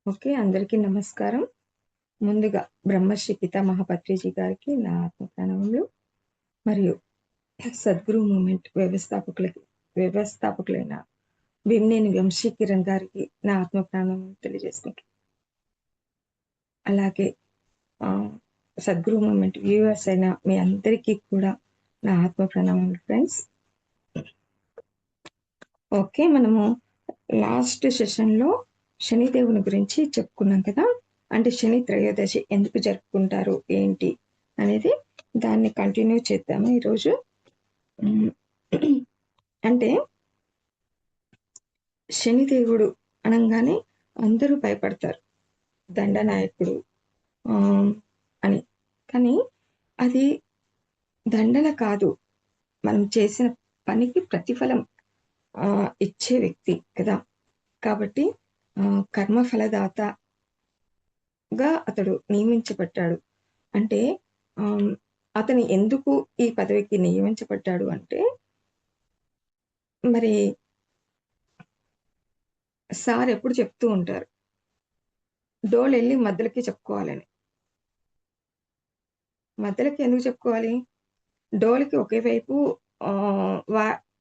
Okay. అందరికీ నమస్కారం. ముందుగా బ్రహ్మశ్రీ పితామహ పత్రిజీ గారికి నా ఆత్మ ప్రణామములు. మరియు సద్గురు మూవ్‌మెంట్ వ్యవస్థాపకులైన భీమినేని వంశీకిరణ్ గారికి నా ఆత్మ ప్రణామములు తెలియజేసుకుంటున్నాను. అలాగే సద్గురు మూవ్‌మెంట్ వ్యూవర్స్ అయిన మీ అందరికీ కూడా నా ఆత్మ ప్రణామములు ఫ్రెండ్స్. ఓకే. మనము లాస్ట్ సెషన్‌లో శనిదేవుని గురించి చెప్పుకున్నాం కదా! అంటే శని త్రయోదశి ఎందుకు జరుపుకుంటారు? ఏంటి? అనేది దాన్ని కంటిన్యూ చేద్దాము ఈరోజు. అంటే శనిదేవుడు అనంగానే అందరూ భయపడతారు. దండనాయకుడు అని. కానీ అది దండన కాదు. మనం చేసిన పనికి ప్రతిఫలం ఇచ్చే వ్యక్తి కదా! కాబట్టి కర్మఫలదాతగా అతడు నియమించబడ్డాడు. అంటే అతను ఎందుకు ఈ పదవికి నియమించబడ్డాడు అంటే, మరి సార్ ఎప్పుడు చెప్తూ ఉంటారు, డోలెళ్ళి మద్దలకి చెప్పుకోవాలని. మద్దలకి ఎందుకు చెప్పుకోవాలి? డోలుకి ఒకే వైపు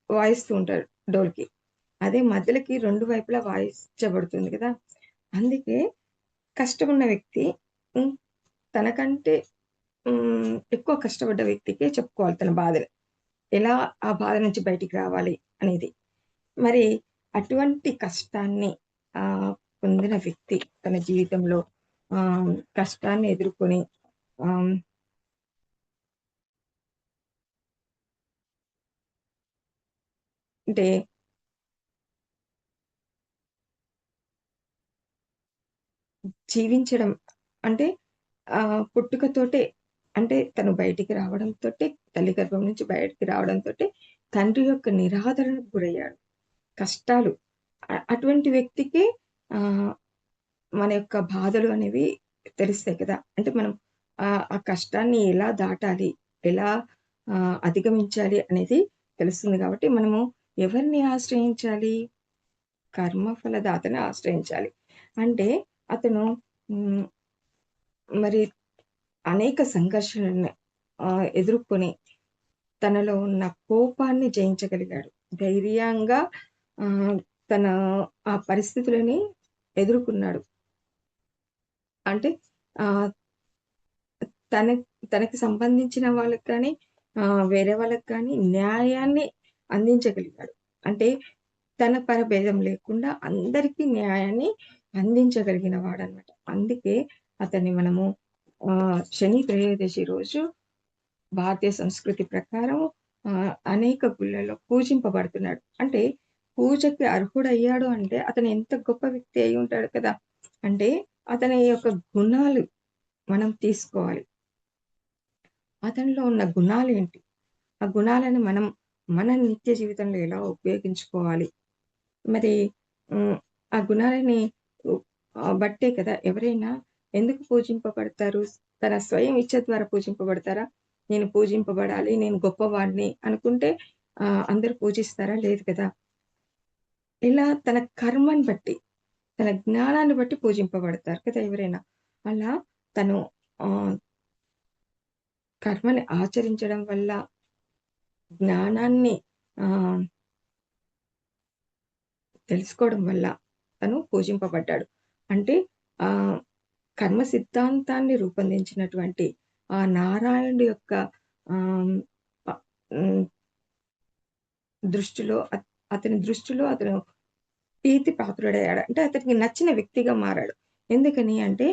వాయిస్తూ ఉంటారు డోలుకి. అదే మద్దలకి 2 వైపులా వాయించబడుతుంది కదా! అందుకే కష్టమున్న వ్యక్తి తనకంటే ఎక్కువ కష్టపడ్డ వ్యక్తికే చెప్పుకోవాలి తన బాధని. ఎలా ఆ బాధ నుంచి బయటికి రావాలి అనేది. మరి అటువంటి కష్టాన్ని పొందిన వ్యక్తి తన జీవితంలో కష్టాన్ని ఎదుర్కొని అంటే జీవించడం అంటే పుట్టుకతోటే అంటే తను బయటికి రావడంతోటే, తల్లి గర్భం నుంచి బయటికి రావడంతోటే తండ్రి యొక్క నిరాదరణకు గురయ్యాడు. కష్టాలు అటువంటి వ్యక్తికి మన యొక్క బాధలు అనేవి తెలుస్తాయి కదా! అంటే మనం ఆ కష్టాన్ని ఎలా దాటాలి, ఎలా అధిగమించాలి అనేది తెలుస్తుంది కాబట్టి మనము ఎవరిని ఆశ్రయించాలి? కర్మఫలదాతని ఆశ్రయించాలి. అంటే అతను మరి అనేక సంఘర్షణలను ఎదుర్కొని తనలో ఉన్న కోపాన్ని జయించగలిగాడు. ధైర్యంగా తన ఆ పరిస్థితులని ఎదుర్కొన్నాడు. అంటే తనకి సంబంధించిన వాళ్ళకి కానీ, వేరే వాళ్ళకి కానీ న్యాయాన్ని అందించగలిగాడు. అంటే తన పరభేదం లేకుండా అందరికీ న్యాయాన్ని అందించగలిగిన వాడనమాట. అందుకే అతన్ని మనము శని త్రయోదశి రోజు భారతీయ సంస్కృతి ప్రకారం అనేక గుళ్ళల్లో పూజింపబడుతున్నాడు. అంటే పూజకి అర్హుడయ్యాడు అంటే అతను ఎంత గొప్ప వ్యక్తి అయి ఉంటాడు కదా! అంటే అతని యొక్క గుణాలు మనం తీసుకోవాలి. అతనిలో ఉన్న గుణాలేంటి? ఆ గుణాలను మనం మన నిత్య జీవితంలో ఎలా ఉపయోగించుకోవాలి? మరి ఆ గుణాలని బట్టే కదా ఎవరైనా ఎందుకు పూజింపబడతారు? తన స్వయం ఇచ్ఛ ద్వారా పూజింపబడతారా? నేను పూజింపబడాలి, నేను గొప్పవాడిని అనుకుంటే అందరూ పూజిస్తారా? లేదు కదా! ఇలా తన కర్మని బట్టి, తన జ్ఞానాన్ని బట్టి పూజింపబడతారు కదా ఎవరైనా. అలా తను కర్మని ఆచరించడం వల్ల జ్ఞానాన్ని తెలుసుకోవడం వల్ల తను పూజింపబడ్డాడు. అంటే కర్మ సిద్ధాంతాన్ని రూపొందించినటువంటి ఆ నారాయణుడి యొక్క దృష్టిలో అతని దృష్టిలో అతను ప్రీతి పాత్రుడయ్యాడు. అంటే అతనికి నచ్చిన వ్యక్తిగా మారాడు. ఎందుకని అంటే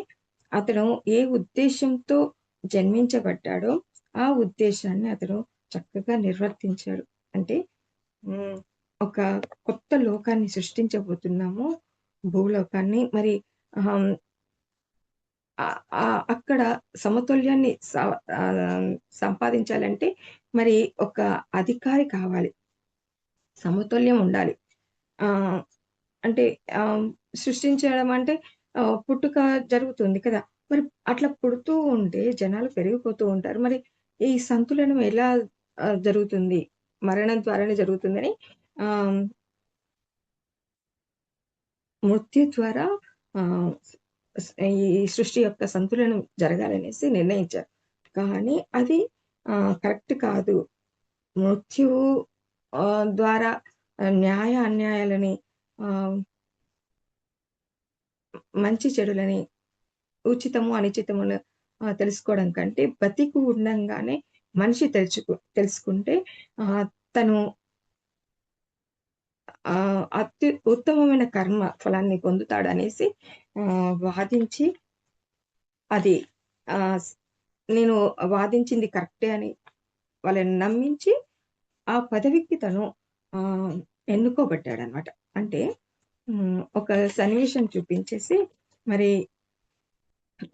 అతను ఏ ఉద్దేశ్యంతో జన్మించబడ్డాడో ఆ ఉద్దేశాన్ని అతను చక్కగా నిర్వర్తించాడు. అంటే ఒక కొత్త లోకాన్ని సృష్టించబోతున్నాము. భూలోకాన్ని. మరి అక్కడ సమతుల్యాన్ని సంపాదించాలంటే మరి ఒక అధికారి కావాలి. సమతుల్యం ఉండాలి. అంటే సృష్టించడం అంటే పుట్టుక జరుగుతుంది కదా! మరి అట్లా పుడుతూ ఉంటే జనాలు పెరిగిపోతూ ఉంటారు. మరి ఈ సంతులనం ఎలా జరుగుతుంది? మరణం ద్వారానే జరుగుతుందని మృత్యు ద్వారా ఈ సృష్టి యొక్క సంతులనం జరగాలనేసి నిర్ణయించారు. కానీ అది కరెక్ట్ కాదు. మృత్యువు ద్వారా న్యాయ అన్యాయాలని ఆహ్, మంచి చెడులని, ఉచితము, అనుచితములు తెలుసుకోవడం కంటే బతికి ఉండంగానే మనిషి తెలుసుకుంటే ఆహ్, తను ఉత్తమమైన కర్మ ఫలాన్ని పొందుతాడనేసి వాదించి అది ఆహ్, స్ నేను వాదించింది కరెక్టే అని వాళ్ళని నమ్మించి ఆ పదవికి తను ఆహ్, ఎన్నుకోబడ్డాడనమాట. అంటే ఒక సన్నివేశం చూపించేసి మరి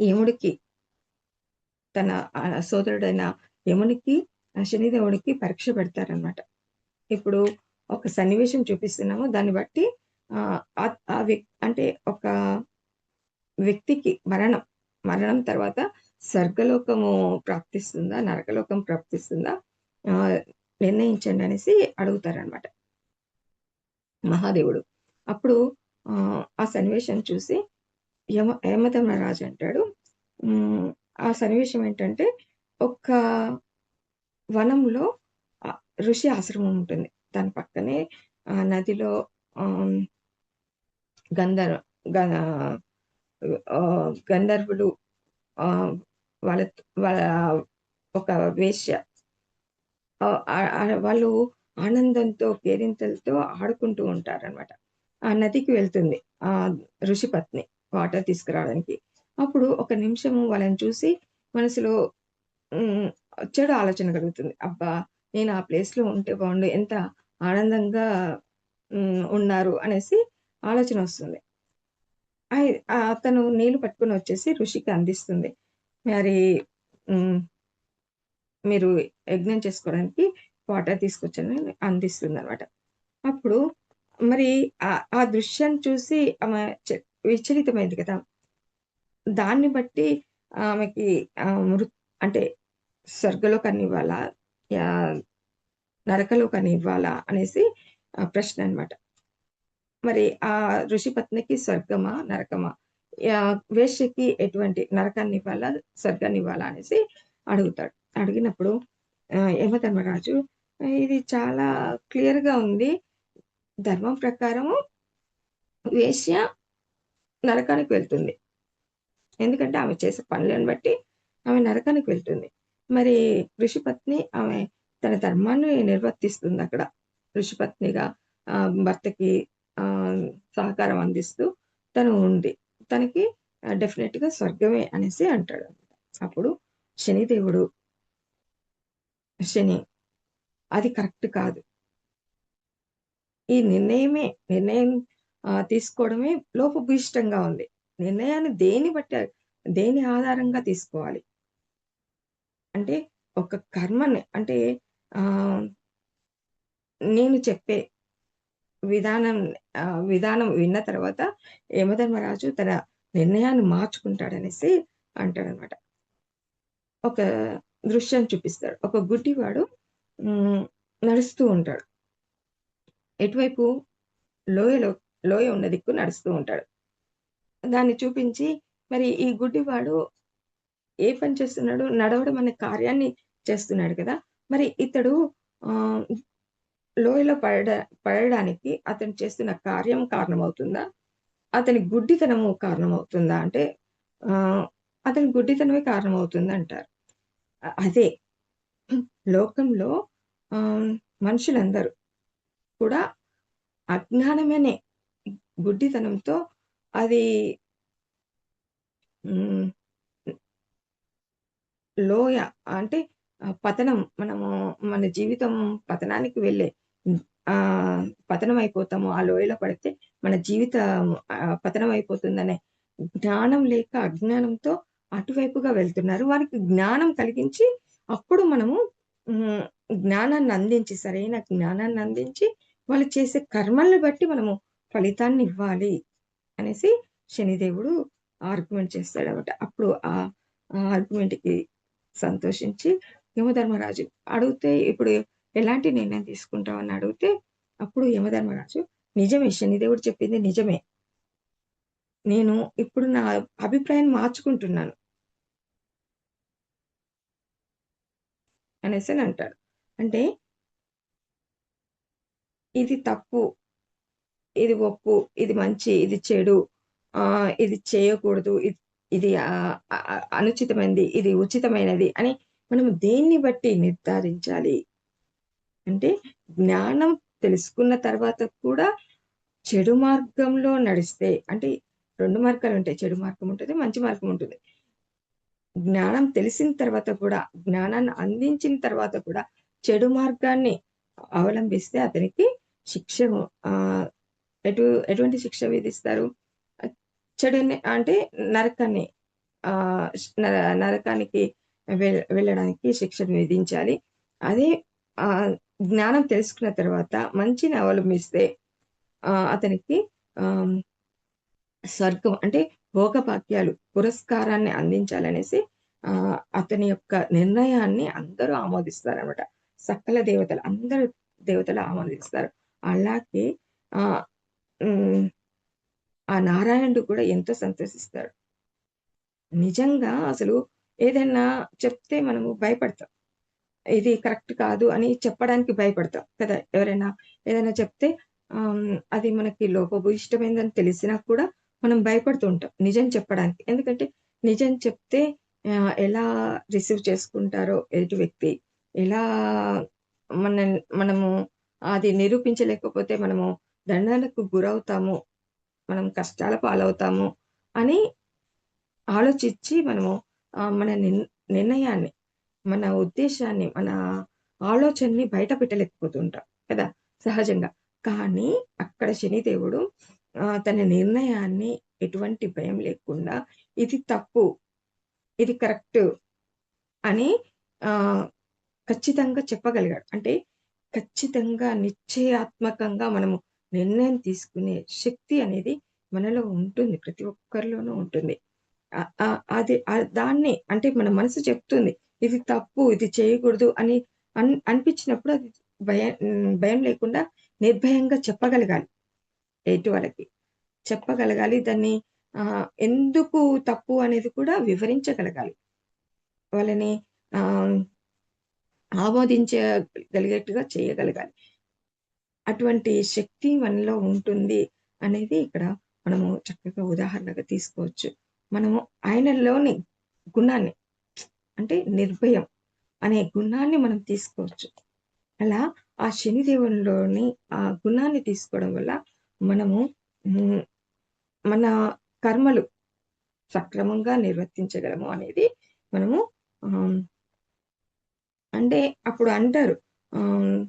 యముడికి తన సోదరుడైన యమునికి శనిదేవుడికి పరీక్ష పెడతారనమాట. ఇప్పుడు ఒక సన్నివేశం చూపిస్తున్నాము. దాన్ని బట్టి ఆ అంటే ఒక వ్యక్తికి మరణం తర్వాత స్వర్గలోకము ప్రాప్తిస్తుందా? నరకలోకం ప్రాప్తిస్తుందా? ఆహ్, నిర్ణయించండి అనేసి అడుగుతారనమాట మహాదేవుడు. అప్పుడు ఆ సన్నివేశం చూసి యమధర్మరాజు అంటాడు. హ్మ్. ఆ సన్నివేశం ఏంటంటే ఒక వనంలో ఆహ్, ఋషి ఆశ్రమం ఉంటుంది. దాని పక్కనే నదిలో ఆహ్, గంధర్వ గ గంధర్వులు ఆహ్, వాళ్ళ వాళ్ళ ఒక వేశ్య వాళ్ళు ఆనందంతో, కేరింతలతో ఆడుకుంటూ ఉంటారనమాట. ఆ నదికి వెళ్తుంది. ఋషి పత్ని వాటర్ తీసుకురావడానికి. అప్పుడు ఒక నిమిషము వాళ్ళని చూసి మనసులో హ్మ్. చెడు ఆలోచన కలుగుతుంది. అబ్బా! నేను ఆ ప్లేస్‌లో ఉంటే బావుండు. ఎంత ఆనందంగా ఉన్నారు అనేసి ఆలోచనొస్తుంది. తను నీళ్లు పట్టుకొనొచ్చేసి ఋషికి అందిస్తుంది. మరి హ్మ్. మీరు యజ్ఞం చేసుకోవడానికి వాటర్ తీసుకొచ్చానని అందిస్తుందనమాట. అప్పుడు మరి ఆ దృశ్యాన్ని చూసి ఆమె విచలితమైంది కదా! దాన్ని బట్టి ఆమెకి ఆహ్, మృ అంటే స్వర్గలోకాన్నివ్వాలా? యాహ్! నరకలోకాన్నివ్వాలా? అనేసి ప్రశ్ననమాట. మరి ఆ ఋషి పత్నికి స్వర్గమా? నరకమా? వేశ్యకి ఎటువంటి నరకాన్నివ్వాలా? స్వర్గాన్నివ్వాలా? అనేసి అడుగుతాడు. అడిగినప్పుడు యమధర్మరాజు ఇది చాలా క్లియర్‌గా ఉంది. ధర్మం ప్రకారము వేశ్య నరకానికి వెళ్తుంది. ఎందుకంటే ఆమె చేసే పనులను బట్టి ఆమె నరకానికి వెళ్తుంది. మరి ఋషిపత్ని ఆమె తన ధర్మాన్ని నిర్వర్తిస్తుందక్కడ. ఋషిపత్నిగా భర్తకి సహకారం అందిస్తూ తను ఉంది. తనకి డెఫినిట్‌గా స్వర్గమే అనేసి అంటాడనమాట. అప్పుడు శనిదేవుడు శని అది కరెక్ట్ కాదు. ఈ నిర్ణయం తీసుకోవడమే లోపభూయిష్టంగా ఉంది. నిర్ణయాన్ని దేని ఆధారంగా తీసుకోవాలి? అంటే ఒక కర్మని అంటే ఆహ్, నేను చెప్పే విధానం విధానం విన్న తర్వాత యమధర్మరాజు తన నిర్ణయాన్ని మార్చుకుంటాడనేసి అంటాడనమాట. ఒక దృశ్యం చూపిస్తాడు. ఒక గుడ్డివాడు హ్మ్. నడుస్తూ ఉంటాడు. ఎటువైపు లోయలో లోయ ఉన్న దిక్కు నడుస్తూ ఉంటాడు. దాన్ని చూపించి మరి ఈ గుడ్డివాడు ఏ పని చేస్తున్నాడు? నడవడం అనే కార్యాన్ని చేస్తున్నాడు కదా! మరి ఇతడు ఆహ్, లోయలో పడడానికి అతను చేస్తున్న కార్యం కారణమవుతుందా? అతని గుడ్డితనము కారణమవుతుందా? అంటే ఆహ్, అతని గుడ్డితనమే కారణమవుతుందంటారు. అదే లోకంలో ఆహ్, మనుషులందరూ కూడా అజ్ఞానమనే గుడ్డితనంతో అది హ్మ్. లోయ అంటే పతనం మనము మన జీవితం పతనానికి వెళ్ళే హ్మ్. పతనం అయిపోతాము. ఆ లోయలో పడితే మన జీవితం పతనం అయిపోతుందనే జ్ఞానం లేక అజ్ఞానంతో అటువైపుగా వెళ్తున్నారు. వారికి జ్ఞానం కలిగించి అప్పుడు మనము హ్మ్. జ్ఞానాన్ని అందించి సరైన జ్ఞానాన్ని అందించి వాళ్ళు చేసే కర్మల్ని బట్టి మనము ఫలితాన్ని ఇవ్వాలి అనేసి శనిదేవుడు ఆర్గ్యుమెంట్ చేస్తాడనమాట. అప్పుడు ఆ ఆర్గ్యుమెంట్‌కి సంతోషించి యమధర్మరాజు అడిగితే ఇప్పుడు ఎలాంటి నిర్ణయం తీసుకుంటావని అడిగితే, అప్పుడు యమధర్మరాజు నిజమే శనిదేవుడు చెప్పింది నిజమే. నేను ఇప్పుడు నా అభిప్రాయాన్ని మార్చుకుంటున్నాను అనేసనంటాడు. అంటే ఇది తప్పు, ఇది ఒప్పు, ఇది మంచి, ఇది చెడు, ఇది చేయకూడదు, ఇది అనుచితమైనది, ఇది ఉచితమైనది అని మనం దేన్ని బట్టి నిర్ధారించాలి? అంటే జ్ఞానం తెలుసుకున్న తర్వాత కూడా చెడు మార్గంలో నడిస్తే అంటే 2 మార్గాలుంటాయి. చెడు మార్గం ఉంటది. మంచి మార్గం ఉంటుంది. జ్ఞానం తెలిసిన తర్వాత కూడా, జ్ఞానాన్ని అందించిన తర్వాత కూడా చెడు మార్గాన్ని అవలంబిస్తే అతనికి శిక్ష ఆహ్, ఎటువంటి శిక్ష విధిస్తారు? ఆహ్, చెడుని అంటే నరకాన్ని ఆహ్, ష్ నర నరకానికి వెళ్ళడానికి శిక్షను విధించాలి. అదే ఆహ్, జ్ఞానం తెలుసుకున్న తర్వాత మంచిని అవలంబిస్తే అతనికి ఆహ్, స్వర్గం అంటే భోగభాగ్యాలు, పురస్కారాన్ని అందించాలనేసి అతని యొక్క నిర్ణయాన్ని అందరూ ఆమోదిస్తారనమాట. సకల దేవతలు, అందరూ దేవతలు ఆమోదిస్తారు. అలాగే ఆహ్, హ్మ్. ఆ నారాయణుడు కూడా ఎంతో సంతోషిస్తాడు. నిజంగా అసలు ఏదైనా చెప్తే మనము భయపడతాం. ఇది కరెక్ట్ కాదు అని చెప్పడానికి భయపడతాం కదా! ఎవరైనా ఏదైనా చెప్తే అది మనకి లోపభూయిష్టమైందని తెలిసినా కూడా మనం భయపడుతూ ఉంటాం నిజం చెప్పడానికి. ఎందుకంటే నిజం చెప్తే ఎలా రిసీవ్ చేసుకుంటారో ఎదుటి వ్యక్తి, ఎలా మనము అది నిరూపించలేకపోతే మనము దండనకు గురవుతాము, మనం కష్టాల పాలవుతాము అని ఆలోచించి మనము మన నిర్ణయాన్ని, మన ఉద్దేశాన్ని, మన ఆలోచనని బయట పెట్టలేకపోతూ ఉంటాం కదా! సహజంగా. కానీ అక్కడ శనిదేవుడు తన నిర్ణయాన్ని ఎటువంటి భయం లేకుండా ఇది తప్పు, ఇది కరెక్టు అని ఆహ్, ఖచ్చితంగా చెప్పగలిగాడు. అంటే ఖచ్చితంగా నిశ్చయాత్మకంగా మనము నిర్ణయం తీసుకునే శక్తి అనేది మనలో ఉంటుంది. ప్రతి ఒక్కరిలోనూ ఉంటుంది. అది దాన్ని అంటే మన మనసు చెప్తుంది. ఇది తప్పు, ఇది చేయకూడదు అని అనిపించినప్పుడు అది భయం లేకుండా నిర్భయంగా చెప్పగలగాలి ఎదుటి వాళ్ళకి. చెప్పగలగాలి. దాన్ని ఎందుకు తప్పు అనేది కూడా వివరించగలగాలి. వాళ్ళని ఆహ్, ఆమోదించగలిగేట్టుగా చేయగలగాలి. అటువంటి శక్తి మనలో ఉంటుంది అనేది ఇక్కడ మనము చక్కగా ఉదాహరణగా తీసుకోవచ్చు. మనము ఆయనలోని గుణాన్ని అంటే నిర్భయం అనే గుణాన్ని మనం తీసుకోవచ్చు. అలా ఆ శనిదేవునిలోని ఆ గుణాన్ని తీసుకోవడం వల్ల మనము హ్మ్, మన కర్మలు సక్రమంగా నిర్వర్తించగలము అనేది మనము ఆహ్, అంటే అప్పుడు అంటారు. ఆహ్,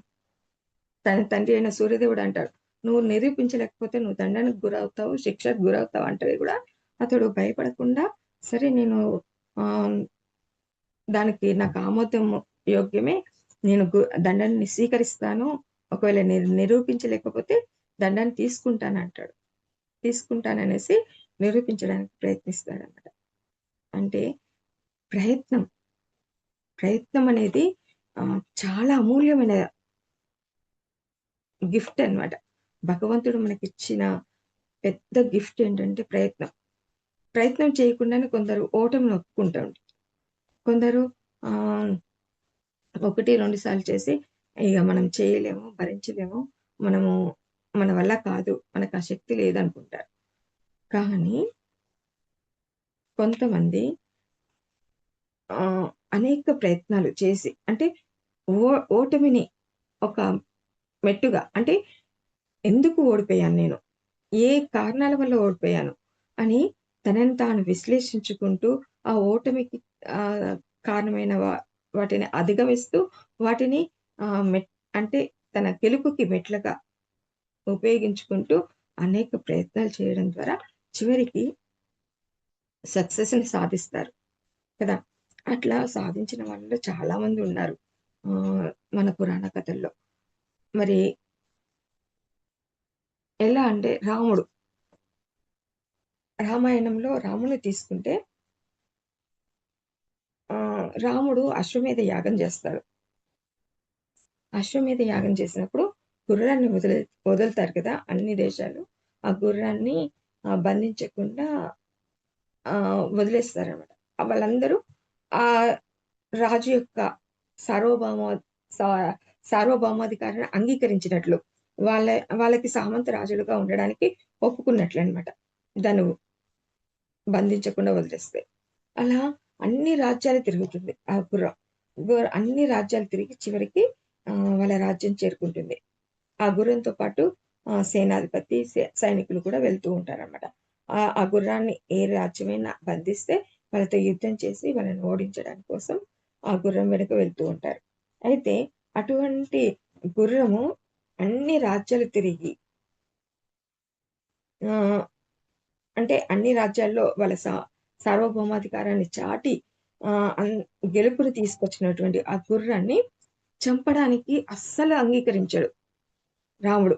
తన తండ్రి అయిన సూర్యదేవుడు అంటాడు. "నువ్వు నిరూపించలేకపోతే నువ్వు దండనకు గురవుతావు, శిక్షకు గురవుతావు" అంటే కూడా అతడు భయపడకుండా సరే నేను ఆహ్, దానికి నాకు ఆమోదం యోగ్యమే. నేను దండనని స్వీకరిస్తాను. ఒకవేళ నిరూపించలేకపోతే దండాన్ని తీసుకుంటానంటాడు. తీసుకుంటాననేసి నిరూపించడానికి ప్రయత్నిస్తాడన్నమాట. అంటే ప్రయత్నం, ప్రయత్నం అనేది చాలా అమూల్యమైన గిఫ్ట్ అన్నమాట. భగవంతుడు మనకిచ్చిన పెద్ద గిఫ్ట్ ఏంటంటే ప్రయత్నం. ప్రయత్నం చేయకుండానే కొందరు ఓటమిని ఒప్పుకుంటారు. కొందరు ఆహ్, 1, 2 సార్లు చేసి ఇగ మనం చేయలేము, భరించలేము, మనము మన వల్ల కాదు, మనకు ఆ శక్తి లేదనుకుంటారు. కానీ కొంతమంది అనేక ప్రయత్నాలు చేసి అంటే ఓటమిని ఒక మెట్టుగా అంటే ఎందుకు ఓడిపోయాను నేను? ఏ కారణాల వల్ల ఓడిపోయాను? అని తనని తాను విశ్లేషించుకుంటూ ఆ ఓటమికి ఆహ్, కారణమైన వాటిని అధిగమిస్తూ వాటిని మెట్ అంటే తన గెలుపుకి మెట్లుగా ఉపయోగించుకుంటూ అనేక ప్రయత్నాలు చేయడం ద్వారా చివరికి సక్సెస్‌ని సాధిస్తారు కదా! అట్లా సాధించిన వాళ్ళు చాలా మంది ఉన్నారు. ఆహ్, మన పురాణ కథల్లో. మరి ఎలా అంటే రాముడు. రామాయణంలో రాముడిని తీసుకుంటే రాముడు అశ్వమేధ యాగం చేస్తాడు. అశ్వమేధ యాగం చేసినప్పుడు గుర్రాన్ని వదులుతారు కదా! అన్ని దేశాలు. ఆ గుర్రాన్ని బంధించకుండా వదిలేస్తారనమాట. వాళ్ళందరూ ఆహ్, రాజు యొక్క సార్వభౌమ సా సార్వభౌమాధికారాన్ని అంగీకరించినట్లు. వాళ్ళ వాళ్ళకి సామంత రాజులుగా ఉండడానికి ఒప్పుకున్నట్లనమాట. ధనువు బంధించకుండా వదిలేస్తే. అలా అన్ని రాజ్యాలు తిరుగుతుంది ఆ గుర్రం. అన్ని రాజ్యాలు తిరిగి చివరికి వాళ్ళ రాజ్యం చేరుకుంటుంది. ఆ గుర్రంతో పాటు సేనాధిపతి, సైనికులు కూడా వెళ్తూ ఉంటారనమాట. ఆ గుర్రాన్ని ఏ రాజ్యమైనా బంధిస్తే వాళ్ళతో యుద్ధం చేసి వాళ్ళని ఓడించడం కోసం ఆ గుర్రం వెనక వెళ్తూ ఉంటారు. అయితే అటువంటి గుర్రము అన్ని రాజ్యాలు తిరిగి ఆహ్, అంటే అన్ని రాజ్యాల్లో వాళ్ళ సార్వభౌమాధికారాన్ని చాటి ఆహ్, అన్ గెలుపుని తీసుకొచ్చినటువంటి ఆ గుర్రాన్ని చంపడానికి అస్సలు అంగీకరించడు రాముడు.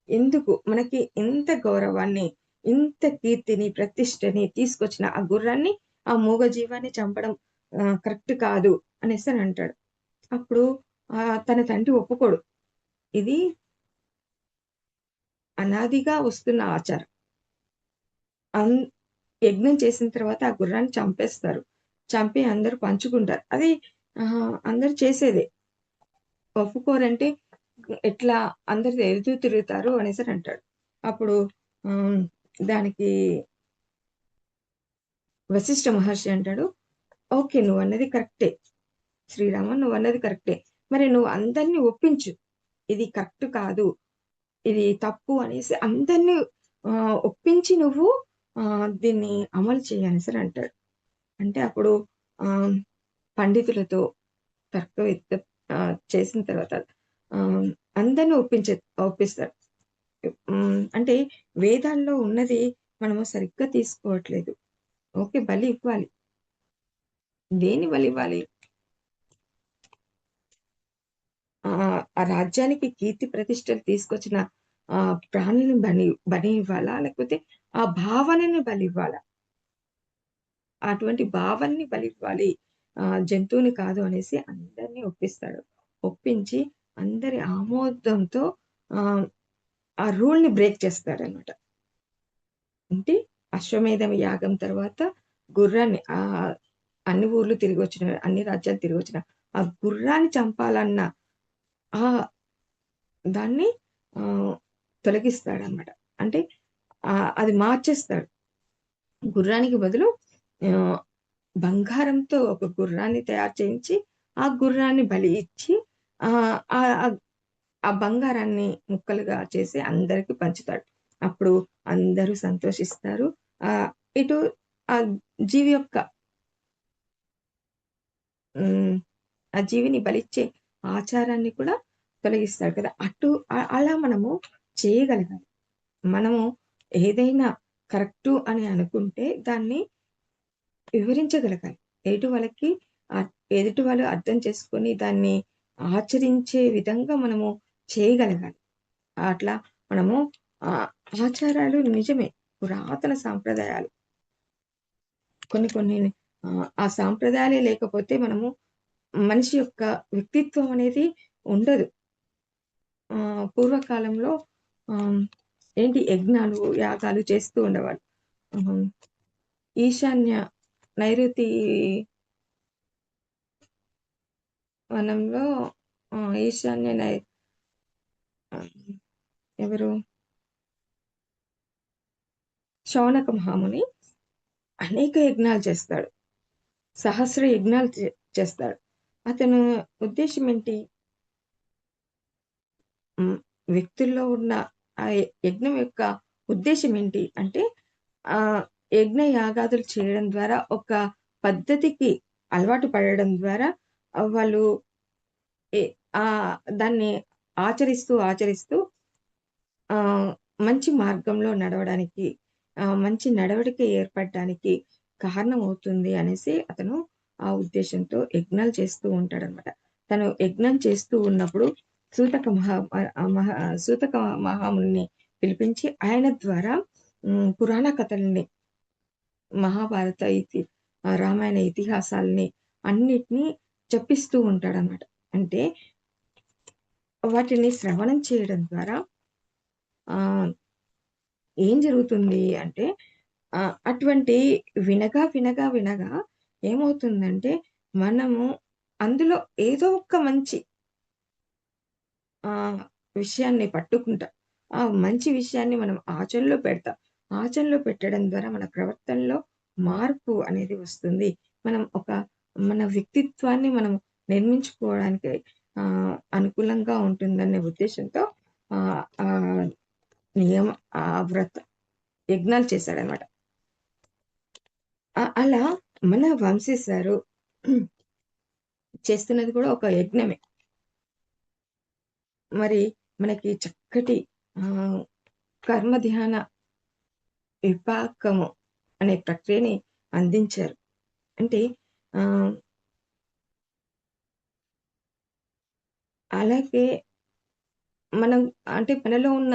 ఎందుకు? మనకి ఇంత గౌరవాన్ని, ఇంత కీర్తిని, ప్రతిష్టని తీసుకొచ్చిన ఆ గుర్రాన్ని, ఆ మూగజీవాన్ని చంపడం కరెక్ట్ కాదు అనేసనంటాడు. అప్పుడు తన తండ్రి ఒప్పుకోడు. ఇది అనాదిగా వస్తున్న ఆచారం. అన్ యజ్ఞం చేసిన తర్వాత ఆ గుర్రాన్ని చంపేస్తారు. చంపి అందరూ పంచుకుంటారు. అది అందరూ చేసేదే. ఒప్పుకోరంటే ఎట్లా అందరు ఎదురు తిరుగుతారు అనేసనంటాడు. అప్పుడు ఆహ్, దానికి వశిష్ఠ మహర్షి అంటాడు, "ఓకే. నువ్వన్నది కరెక్టే. శ్రీరామ నువ్వన్నది కరెక్టే. మరి నువ్వు అందరిని ఒప్పించు. ఇది కరెక్ట్ కాదు. ఇది తప్పు" అనేసి అందరిని ఒప్పించి నువ్వు దీన్ని అమలు చెయ్యి అనేసనంటాడు. అంటే అప్పుడు ఆహ్, పండితులతో తర్క చేసిన తర్వాత ఆహ్, అందరిని ఒప్పిస్తారు. అంటే వేదాల్లో ఉన్నది మనము సరిగ్గా తీసుకోవట్లేదు. ఓకే. బలి ఇవ్వాలి. దేని బలివ్వాలి? ఆ రాజ్యానికి కీర్తి ప్రతిష్టలు తీసుకొచ్చిన ప్రాణులని బలి ఇవ్వాలా? లేకపోతే ఆ భావనని బలివ్వాలా? అటువంటి భావనని బలివ్వాలి. జంతువుని కాదు అనేసి అందరిని ఒప్పిస్తాడు. ఒప్పించి అందరి ఆమోదంతో ఆహ్, ఆ రూల్‌ని బ్రేక్ చేస్తాడనమాట. అంటే అశ్వమేధం యాగం తర్వాత గుర్రాన్ని అన్ని ఊర్లు తిరిగొచ్చిన, అన్ని రాజ్యాలు తిరిగొచ్చిన ఆ గుర్రాన్ని చంపాలన్న ఆ దాన్ని ఆహ్, తొలగిస్తాడనమాట. అంటే అది మార్చేస్తాడు. గుర్రానికి బదులు ఆహ్, బంగారంతో ఒక గుర్రాన్ని తయారు చేయించి, ఆ గుర్రాన్ని బలి ఇచ్చి ఆహ్, ఆహ్, ఆహ్, ఆ బంగారాన్ని ముక్కలుగా చేసి అందరికి పంచుతాడు. అప్పుడు అందరూ సంతోషిస్తారు. ఆహ్, ఇటు ఆ జీవి యొక్క హ్మ్. ఆ జీవిని బలిచ్చే ఆచారాన్ని కూడా తొలగిస్తాడు కదా! అలా మనము చేయగలగాలి. మనము ఏదైనా కరెక్టు అని అనుకుంటే దాన్ని వివరించగలగాలి. ఎదుటి వాళ్ళకి ఆహ్, ఎదుటి వాళ్ళు అర్థం చేసుకొని దాన్ని ఆచరించే విధంగా మనము చేయగలగాలి. అట్లా మనము ఆహ్, ఆచారాలు నిజమే. పురాతన సాంప్రదాయాలు. కొన్ని కొన్ని ఆ సాంప్రదాయాలే లేకపోతే మనము మనిషి యొక్క వ్యక్తిత్వం అనేది ఉండదు. పూర్వకాలంలో ఆహ్, ఏంటి యజ్ఞాలు, యాగాలు చేస్తూ ఉండేవాళ్ళు. హ్మ్. ఈశాన్య నైరుతి వనంలో ఈశాన్య ఆహ్, ఎవరు? శౌనక మహాముని అనేక యజ్ఞాలు చేస్తాడు. సహస్ర యజ్ఞాలు చేస్తాడు. అతను ఉద్దేశ్యం ఏంటి? హ్మ్. వ్యక్తుల్లో ఉన్న ఆ యజ్ఞం యొక్క ఉద్దేశ్యం ఏంటి? అంటే ఆహ్, యజ్ఞ యాగాదులు చేయడం ద్వారా ఒక పద్ధతికి అలవాటు పడడం ద్వారా వాళ్ళు ఎ దాన్ని ఆచరిస్తూ ఆహ్, మంచి మార్గంలో నడవడానికి మంచి నడవడిక ఏర్పడడానికి కారణమవుతుంది అనేసి అతను ఆ ఉద్దేశ్యంతో యజ్ఞాలు చేస్తూ ఉంటాడనమాట. తను యజ్ఞం చేస్తూ ఉన్నప్పుడు సూతక మహా ఆహ్, మహా సూతక మహామునిని పిలిపించి ఆయన ద్వారా పురాణ కథల్ని మహాభారత రామాయణ ఇతిహాసాల్ని అన్నిటిని చెప్పిస్తూ ఉంటాడనమాట. అంటే వాటిని శ్రవణం చేయడం ద్వారా ఆహ్, ఏం జరుగుతుంది అంటే అటువంటి వినగా ఏమవుతుందంటే మనము అందులో ఏదో ఒక మంచి ఆహ్, విషయాన్ని పట్టుకుంటాం. ఆ మంచి విషయాన్ని మనం ఆచరణలో పెడతాం. ఆచరణలో పెట్టడం ద్వారా మన ప్రవర్తనలో మార్పు అనేది వస్తుంది. మనం మన వ్యక్తిత్వాన్ని మనం నిర్మించుకోవడానికి అనుకూలంగా ఉంటుందనే ఉద్దేశ్యంతో ఆహ్, ఆహ్, నియమ వ్రత యజ్ఞాలు చేశాడనమాట. అలా మన వంశీసారు చేస్తున్నది కూడా ఒక యజ్ఞమే. మరి మనకి చక్కటి ఆహ్, కర్మ ధ్యాన విపాకము అనే ప్రక్రియని అందించారు. అంటే ఆహ్, అలాగే మనం అంటే మనలో ఉన్న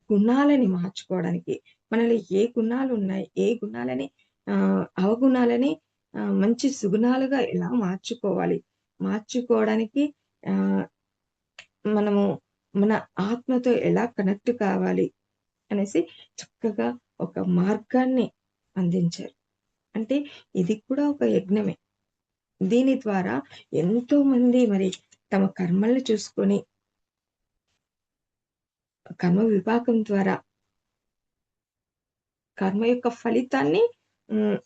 గుణాలని మార్చుకోవడానికి, మనలో ఏ గుణాలున్నాయి, ఏ గుణాలని అవగుణాలని మంచి సుగుణాలుగా ఎలా మార్చుకోవాలి, మార్చుకోవడానికి ఆహ్, మనము మన ఆత్మతో ఎలా కనెక్ట్ కావాలి అనేసి చక్కగా ఒక మార్గాన్ని అందించారు. అంటే ఇది కూడా ఒక యజ్ఞమే. దీని ద్వారా ఎంతోమంది మరి తమ కర్మల్ని చూసుకొని, కర్మ విపాకం ద్వారా కర్మ యొక్క ఫలితాన్ని హ్మ్.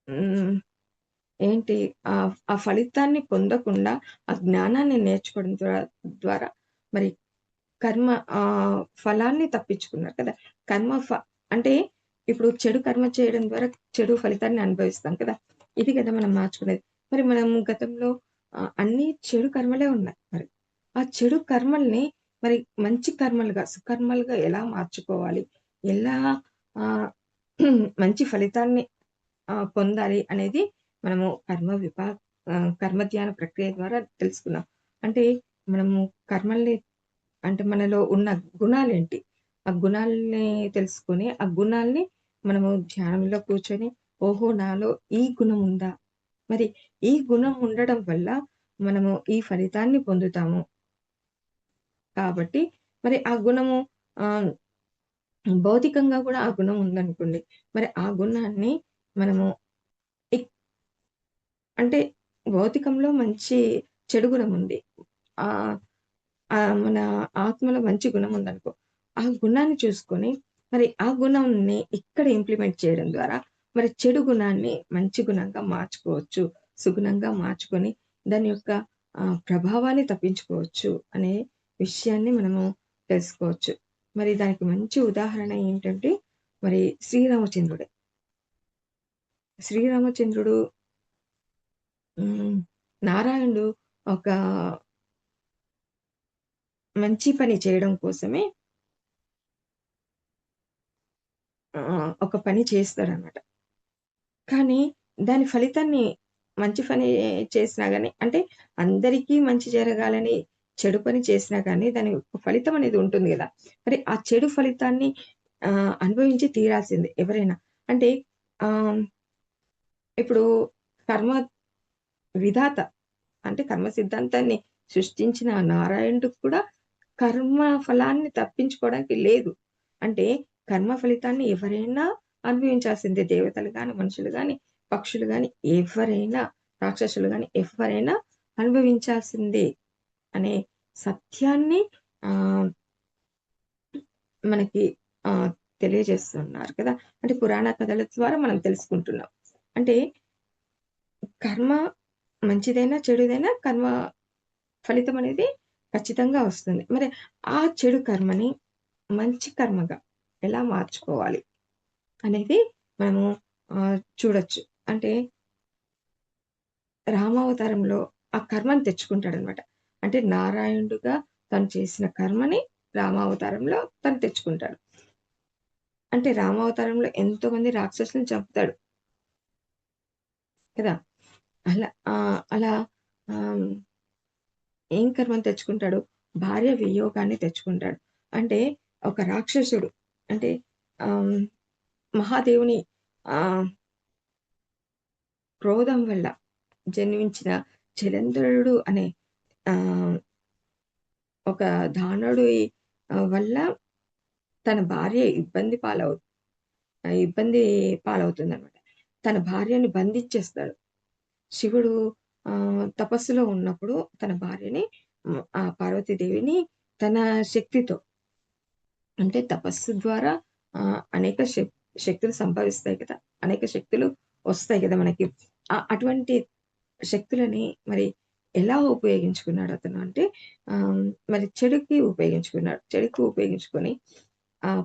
హ్మ్. ఏంటి ఆ ఫలితాన్ని పొందకుండా ఆ జ్ఞానాన్ని నేర్చుకోవడం ద్వారా మరి కర్మ ఫలాన్ని తప్పించుకున్నారు కదా! కర్మ ఫ అంటే ఇప్పుడు చెడు కర్మ చేయడం ద్వారా చెడు ఫలితాన్ని అనుభవిస్తాం కదా! ఇది కదా మనం మార్చుకునేది. మరి మనం గతంలో అన్నీ చెడు కర్మలే ఉన్నాయి మరి. ఆ చెడు కర్మల్ని మరి మంచి కర్మలుగా, సుకర్మలుగా ఎలా మార్చుకోవాలి? ఎలా ఆహ్, మంచి ఫలితాన్ని పొందాలి అనేది మనము కర్మ ధ్యాన ప్రక్రియ ద్వారా తెలుసుకున్నాం. అంటే మనము కర్మల్ని అంటే మనలో ఉన్న గుణాలేంటి? ఆ గుణాల్ని తెలుసుకొని, ఆ గుణాల్ని మనము ధ్యానంలో కూర్చొని, ఓహో! నాలో ఈ గుణం ఉందా? మరి ఈ గుణం ఉండడం వల్ల మనము ఈ ఫలితాన్ని పొందుతాము. కాబట్టి మరి ఆ గుణము ఆహ్, భౌతికంగా కూడా ఆ గుణం ఉందనుకోండి. మరి ఆ గుణాన్ని మనము ఎక్ అంటే భౌతికంలో మంచి చెడు గుణం ఉంది. ఆహ్, మన ఆత్మలో మంచి గుణం ఉందనుకో. ఆ గుణాన్ని చూసుకొని, మరి ఆ గుణంని ఇక్కడ ఇంప్లిమెంట్ చేయడం ద్వారా, మరి చెడు గుణాన్ని మంచి గుణంగా మార్చుకోవచ్చు. సుగుణంగా మార్చుకొని, దాని యొక్క ప్రభావాన్ని తప్పించుకోవచ్చు అనే విషయాన్ని మనము తెలుసుకోవచ్చు. మరి దానికి మంచి ఉదాహరణ ఏంటంటే, మరి శ్రీరామచంద్రుడే. శ్రీరామచంద్రుడు హ్మ్. నారాయణుడు ఒక మంచి పని చేయడం కోసమే ఒక పని చేస్తాడనమాట. కానీ దాని ఫలితాన్ని మంచి పని చేసినా గాని అంటే అందరికీ మంచి జరగాలని చెడు పని చేసినా గాని దాని ఫలితం అనేది ఉంటుంది గదా! మరి ఆ చెడు ఫలితాన్ని అనుభవించి తీరాల్సిందే ఎవరైనా. అంటే ఆహ్, ఇప్పుడు కర్మ విధాత అంటే కర్మ సిద్ధాంతాన్ని సృష్టించిన నారాయణుడికి కూడా కర్మ ఫలాన్ని తప్పించుకోవడానికి లేదు. అంటే కర్మ ఫలితాన్ని ఎవరైనా అనుభవించాల్సిందే. దేవతలు గాని, మనుషులు గాని, పక్షులు గాని ఎవ్వరైనా, రాక్షసులు గాని ఎవ్వరైనా అనుభవించాల్సిందే అనే సత్యాన్ని ఆహ్, మనకి ఆహ్, తెలియజేస్తున్నారు కదా! అంటే పురాణ కథల ద్వారా మనం తెలుసుకుంటున్నాం. అంటే కర్మ మంచిదైనా, చెడుదైనా కర్మ ఫలితం అనేది ఖచ్చితంగా వస్తుంది. మరి ఆ చెడు కర్మని మంచి కర్మగా ఎలా మార్చుకోవాలి అనేది మనము చూడొచ్చు. అంటే రామావతారంలో ఆ కర్మని తెచ్చుకుంటాడనమాట. అంటే నారాయణుడుగా తను చేసిన కర్మని రామావతారంలో తను తెచ్చుకుంటాడు. అంటే రామావతారంలో ఎంతోమంది రాక్షసులను చంపుతాడు కదా! అలా ఆహ్, ఏం కర్మని తెచ్చుకుంటాడు? భార్య వియోగాన్ని తెచ్చుకుంటాడు. అంటే ఒక రాక్షసుడు అంటే ఆహ్, మహాదేవుని ఆహ్, క్రోధం వల్ల జన్మించిన జలంధరుడు అనే ఆహ్, ఒక దానవుడి వల్ల తన భార్య ఇబ్బంది పాలవుతుందనమాట. తన భార్యని బంధించేస్తాడు. శివుడు తపస్సులో ఉన్నప్పుడు తన భార్యని ఆ పార్వతీదేవిని తన శక్తితో, అంటే తపస్సు ద్వారా అనేక శక్తులు సంభవిస్తాయి కదా! అనేక శక్తులు వస్తాయి కదా మనకి. అటువంటి శక్తులని మరి ఎలా ఉపయోగించుకున్నాడు అతను అంటే, ఆహ్, మరి చెడుకి ఉపయోగించుకొని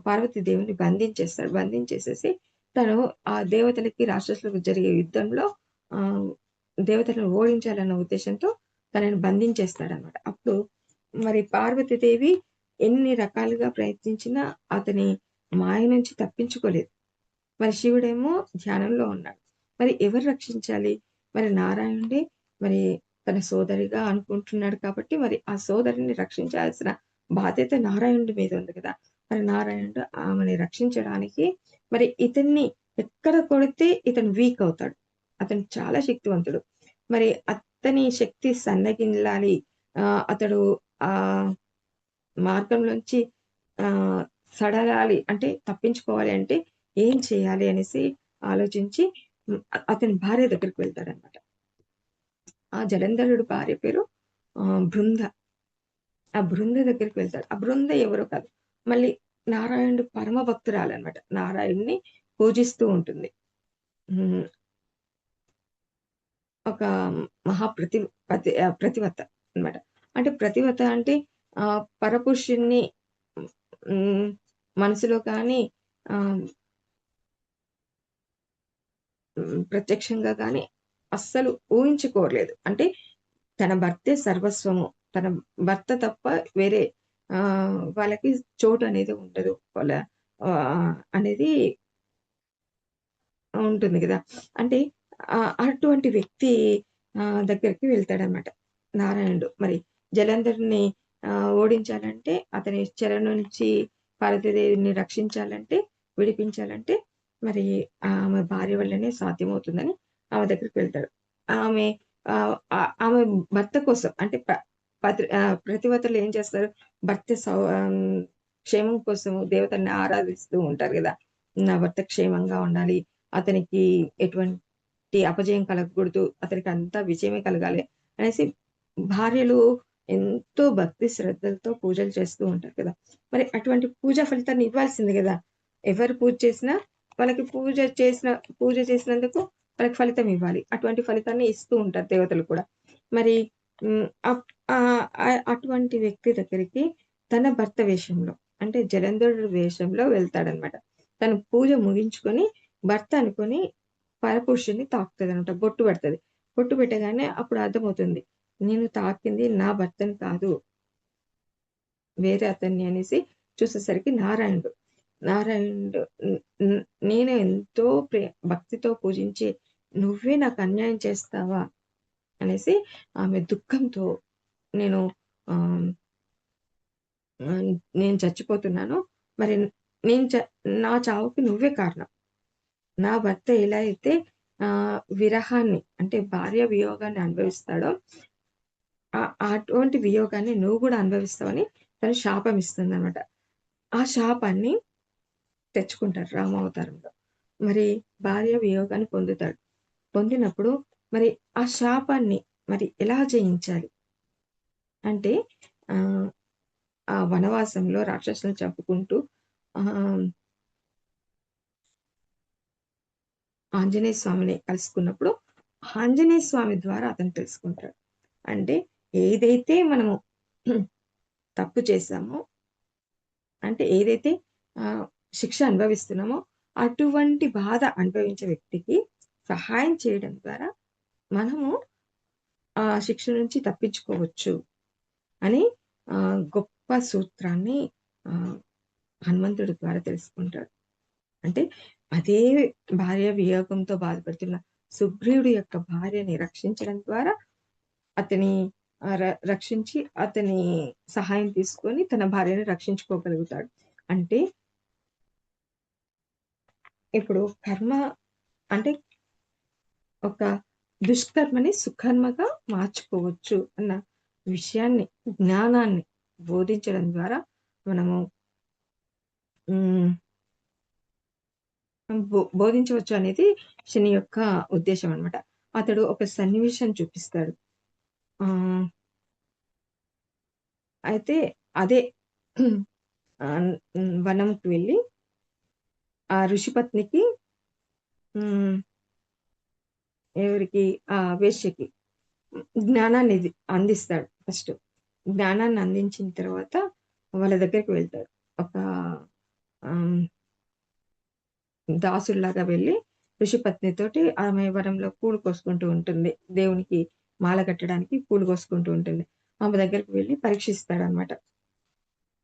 పార్వతీదేవిని బంధించేస్తాడు. బంధించేసేసి తను ఆ దేవతలకి, రాక్షసులకు జరిగే యుద్ధంలో ఆహ్, దేవతలను ఓడించాలన్న ఉద్దేశ్యంతో తనని బంధించేస్తాడనమాట. అప్పుడు మరి పార్వతీదేవి ఎన్ని రకాలుగా ప్రయత్నించినా అతని మాయ నుంచి తప్పించుకోలేదు. మరి శివుడేమో ధ్యానంలో ఉన్నాడు. మరి ఎవరు రక్షించాలి? మరి నారాయణుడే మరి తన సోదరిగా అనుకుంటున్నాడు కాబట్టి, మరి ఆ సోదరిని రక్షించాల్సిన బాధ్యత నారాయణుడి మీద ఉంది కదా! మరి నారాయణుడు ఆమెని రక్షించడానికి మరి ఇతన్ని ఎక్కడ కొడితే ఇతను వీక్ అవుతాడు. అతను చాలా శక్తివంతుడు. మరి అతని శక్తి సన్నగిల్లాలి, అతడు ఆహ్, మార్గంలోంచి ఆహ్, సడలాలి అంటే తప్పించుకోవాలి అంటే ఏం చేయాలి అనేసి ఆలోచించి అతని భార్య దగ్గరికి వెళ్తాడనమాట. ఆ జలంధరుడి భార్య పేరు బృంద. ఆ బృంద దగ్గరికి వెళ్తాడు. ఆ బృంద ఎవరో కాదు, మళ్ళీ నారాయణుడు పరమ భక్తురాలనమాట. నారాయణ్‌ని పూజిస్తూ ఉంటుంది. హ్మ్. ఒక ప్రతివత అన్నమాట. అంటే ప్రతివత అంటే పరపురుషుడిని హ్మ్. మనసులో కానీ ఆహ్, ప్రత్యక్షంగా గాని అస్సలు ఊహించుకోలేదు. అంటే తన భర్తే సర్వస్వము. తన భర్త తప్ప వేరే వాళ్ళకి చోటనేది ఉండదు. అనేది ఉంటుంది గదా! అంటే అటువంటి వ్యక్తి దగ్గరికి వెళ్తాడనమాట నారాయణుడు. మరి జలంధర్‌ని ఓడించాలంటే, అతని చెర నుంచి పార్వతీదేవిని రక్షించాలంటే, విడిపించాలంటే, మరి ఆమె భార్య వల్లనే సాధ్యమవుతుందని ఆమె దగ్గరికి వెళ్తాడు. ఆమె ఆమె భర్త కోసం అంటే ప్రతివ్రతలు ఏం చేస్తారు? క్షేమం కోసం దేవతల్ని ఆరాధిస్తూ ఉంటారు గదా! నా భర్త క్షేమంగా ఉండాలి. అతనికి ఎటువంటి అపజయం కలగకూడదు. అతనికి అంతా విజయమే కలగాలి అనేసి భార్యలు ఎంతో భక్తి శ్రద్ధలతో పూజలు చేస్తూ ఉంటారు కదా! మరి అటువంటి పూజా ఫలితాన్ని ఇవ్వాల్సింది గదా! ఎవరు పూజ చేసినా వాళ్ళకి పూజ చేసినందుకు వాళ్ళకి ఫలితం ఇవ్వాలి. అటువంటి ఫలితాన్ని ఇస్తూ ఉంటారు దేవతలు కూడా. మరి హ్మ్. అటువంటి వ్యక్తి దగ్గరికి తన భర్త వేషంలో, అంటే జలంధరుడి వేషంలో వెళ్తాడనమాట. తను పూజ ముగించుకొని భర్త అనుకోని పరపురుషుడిని తాకుతదనమాట. బొట్టు పెడతది. బొట్టు పెట్టగానే అప్పుడు అర్థమవుతుంది. నేను తాకింది నా భర్తని కాదు, వేరే అతన్ని అనేసి చూసేసరికి నారాయణుడు. నారాయణుడు న్ న్ నేను ఎంతో భక్తితో పూజించి నువ్వే నాకు అన్యాయం చేస్తావా అనేసి ఆమె దుఃఖంతో నేను ఆహ్, ఆహ్, నేను చచ్చిపోతున్నాను. మరి నేను చ నా చావుకి నువ్వే కారణం. నా భర్త ఎలా అయితే విరహాన్ని అంటే భార్య వియోగాన్ని అనుభవిస్తాడో, అటువంటి వియోగాన్ని నువ్వు గూడా అనుభవిస్తావని తను శాపం ఇస్తుందనమాట. ఆ శాపాన్ని తెచ్చుకుంటాడు రామావతారంలో. మరి భార్య వియోగాన్ని పొందుతాడు. పొందినప్పుడు మరి ఆ శాపాన్ని మరి ఎలా జయించాలి? అంటే ఆహ్, ఆ వనవాసంలో రాక్షసులను చంపుకుంటూ ఆహ్, ఆంజనేయ స్వామిని కలుసుకున్నప్పుడు, ఆంజనేయ స్వామి ద్వారా అతను తెలుసుకుంటాడు. అంటే ఏదైతే మనము తప్పు చేశామో, అంటే ఏదైతే ఆహ్, శిక్ష అనుభవిస్తున్నామో, అటువంటి బాధ అనుభవించే వ్యక్తికి సహాయం చేయడం ద్వారా మనము ఆ శిక్ష నుంచి తప్పించుకోవచ్చు అని గొప్ప సూత్రాన్ని ఆహ్, హనుమంతుడి ద్వారా తెలుసుకుంటాడు. అంటే అదే భార్య వియోగంతో బాధపడుతున్న సుగ్రీవుడి యొక్క భార్యని రక్షించడం ద్వారా అతని ఆహ్, ర రక్షించి అతని సహాయం తీసుకొని తన భార్యని రక్షించుకోగలుగుతాడు. అంటే ఇప్పుడు కర్మ అంటే ఒక దుష్కర్మని సుకర్మగా మార్చుకోవచ్చు అన్న విషయాన్ని, జ్ఞానాన్ని బోధించడం ద్వారా మనము హ్మ్. బోధించవచ్చు అనేది శని యొక్క ఉద్దేశ్యం అన్నమాట. అతడు ఒక సన్నివేశం చూపిస్తాడు. ఆహ్, అయితే అదే వనంకి వెళ్లి ఆ ఋషి పత్నికి హ్మ్. ఎవరికి వేశ్యకి అందిస్తాడు ఫస్ట్. జ్ఞానాన్ని అందించిన తర్వాత వాళ్ళ దగ్గరికి వెళ్తాడు. ఒక ఆహ్, దాసుడిలాగా వెళ్లి ఋషి పత్నితోటి ఆమె వనంలో పూలు కోసుకుంటూ ఉంటుంది. దేవునికి మాల కట్టడానికి పూలు కోసుకుంటూ ఉంటుంది. ఆమె దగ్గరికి వెళ్లి పరీక్షిస్తాడనమాట.